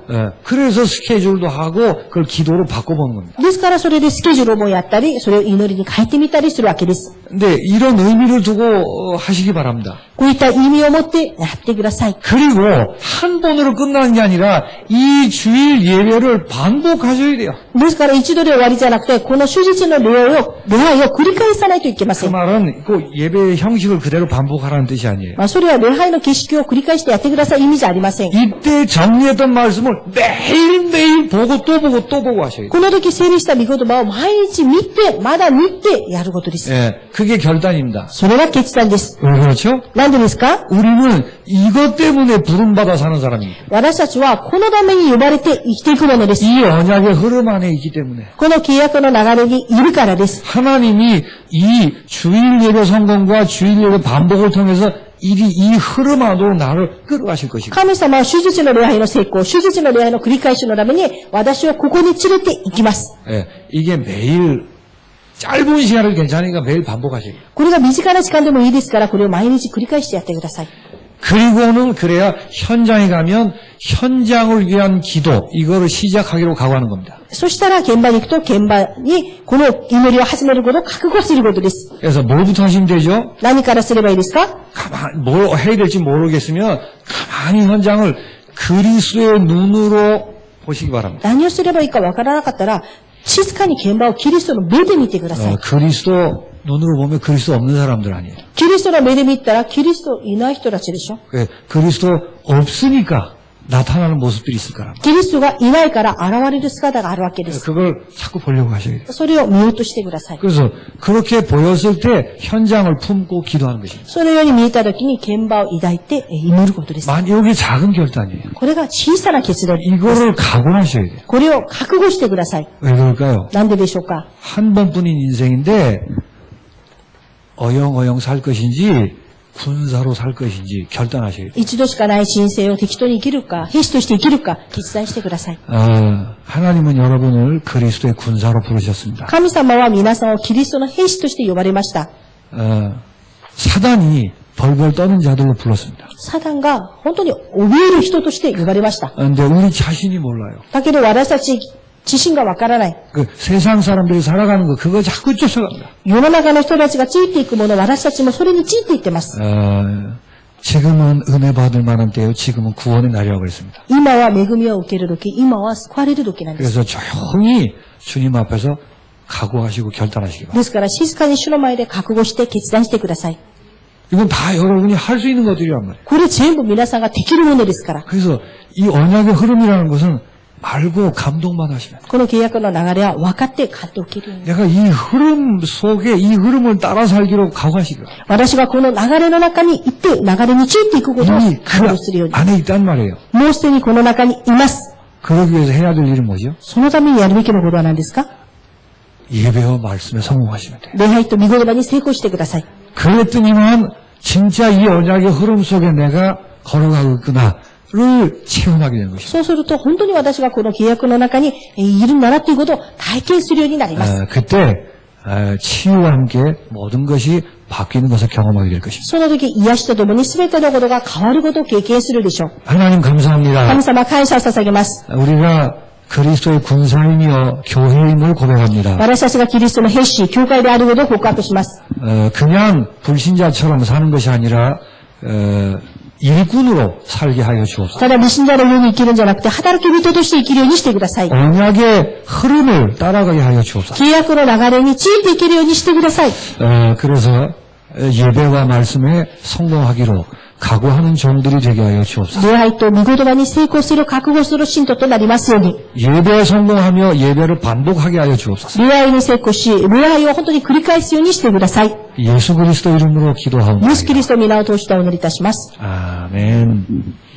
그래서 스케줄도 하고 그걸 기도로 바꿔보는 겁니다. ですからそれでスケジュールもやったり、それを祈りに変えてみたりするわけです。 근데 이런 의미를 두고 하시기 바랍니다. こういった意味を持ってやってください。 그리고 한 번으로 끝나는 게 아니라 이 주일 예배를 반복하셔야 돼요. ですから一度で終わりじゃなくて、この主日の礼拝を繰り返さないといけませ 그 ん。 말은 그 예배 형식을 그대로 반복하라는 뜻이 아니에요. それは礼拝の形式を繰り返してやってください意味じゃありません。 이때 정리했던 말씀을 매일매일 보고 또 보고 또 보고 하셔야 돼요. この時整理した御言葉を毎日見て、まだ見てやることです。 예, 그게 결단입니다. それが決断です。 왜 그렇죠? なんでですか？ 우리는 이것 때문에 부름받아 사는 사람입니다. 私たちはこのために呼ばれて生きていくものです。 이 언약의 흐름 안에 있기 때문에 この契約の流れにいるからです。 하나님이 이 주일 예배 성공과 주일 예배 반복을 통해서 이 흐름 안으로 나를 끌어가실 것이고 神様は主日の礼拝の成功、主日の礼拝の繰り返しのために私をここに連れて行きます。 예, 이게 매일 짧은 시간을 괜찮으니까 매일 반복하셔야 돼요. これが身近な時間でもいいですから、これを毎日繰り返してやってください。 그리고는 그래야 현장에 가면 현장을 위한 기도 이거를 시작하기로 각오하는 겁니다. そしたら現場に行くと現場にこの祈りを始めることを覚悟することです。 그래서 뭐부터 하시면 되죠? 何からすればいいですか？ 뭘 해야 될지 모르겠으면 가만히 현장을 그리스도의 눈으로 보시기 바랍니다. 何をすればいいかわからなかったら、静かに現場をキリストの目で見てください。 그리스도 눈으로 보면 그리스도 없는 사람들 아니에요. キリストの目で見たらキリストいない人たちでしょ。 그리스도 없으니까 나타나는 모습들이 있을 거랍니다. キリストがいないから現れる姿があるわけです。 그걸 자꾸 보려고 하셔야 돼요. それを見ようとしてください。 그래서 그렇게 보였을 때 현장을 품고 기도하는 것입니다. そのように見えたときに現場を抱いて祈ることです。 여기 작은 결단이에요. これが小さな決断です。 이거를 각오하셔야 돼요. これを覚悟してください。 왜 그럴까요? なんででしょうか？ 한 번뿐인 인생인데 어영어영 살 것인지 군사로 살 것인지 결단하셔야 돼요. 一度しかない人生を適当に生きるか、兵士として生きるか、決断してください。 하나님은 여러분을 그리스도의 군사로 부르셨습니다. 神様は皆さんをキリストの兵士として呼ばれました。 사단이 벌벌 떠는 자들로 불렀습니다. サタンが本当に怯える人として呼ばれました。 근데 우리 자신이 몰라요. だけど私たち自身がわからない。 그 세상 사람들이 살아가는 거 그거 자꾸 쫓아갑니다. 世の中の人たちがついていくもの、私たちもそれについていってます。 지금은 은혜 받을 만한 때요. 지금은 구원의 날이라고 그랬습니다. 今は恵みを受ける時、今は救われる時なんです。 그래서 조용히 주님 앞에서 각오하시고 결단하시기 바랍니다. ですから静かに主の前で覚悟して決断してください。 이건 다 여러분이 할 수 있는 것들이란 말이에요. これ全部皆さんができるものですから。 그래서 이 언약의 흐름이라는 것은 알고 감동만 하시면 돼요. この契約の流れは分かって感動を受けるように。 내가 이 흐름 속에 이 흐름을 따라 살기로 각오하시기 바랍니다. 私がこの流れの中に行って、流れについていくことを 이미 覚悟するよう 그 に。 안에 있단 말이에요. もうすでにこの中にいます。 그러기 위해서 해야 될 일은 뭐죠? そのためにやるべきのことは何ですか？ 예배와 말씀에 성공하시면 돼요. 礼拝と御言葉に成功してください。 그랬더니만 진짜 이 언약의 흐름 속에 내가 걸어가고 있구나를 체험하게 되는 것입니다. そうすると、本当に私がこの契約の中にいるんだなということを体験するようになります。 그때 치유와 함께 모든 것이 바뀌는 것을 경험하게 될 것입니다. その時、癒しとともに全てのことが変わることを経験するでしょう。 하나님 감사합니다. 神様、感謝を捧げます。 우리가 그리스도의 군사이며 교회임을 고백합니다. 私たちがキリストの兵士、教会であることを告白します。 그냥 불신자처럼 사는 것이 아니라 일꾼으로 살게 하여 주옵소서. ただ、未信者のように生きるんじゃなくて、働き人として生きるようにしてください。 언약의 흐름을 따라가게 하여 주옵소서. 契約の流れについていけるようにしてください。 그래서 예배와 말씀에 성공하기로 각오하는 종들이 되게 하여 주옵소서. 礼拝と御言葉に成功する、覚悟する信徒となりますように。 예배에 성공하며 예배를 반복하게 하여 주옵소서. 礼拝に成功し、礼拝を本当に繰り返すようにしてください。 예수 그리스도 이름으로 イエス 기도하옵나이다. キリストの皆を通してお祈りいたします。 아멘.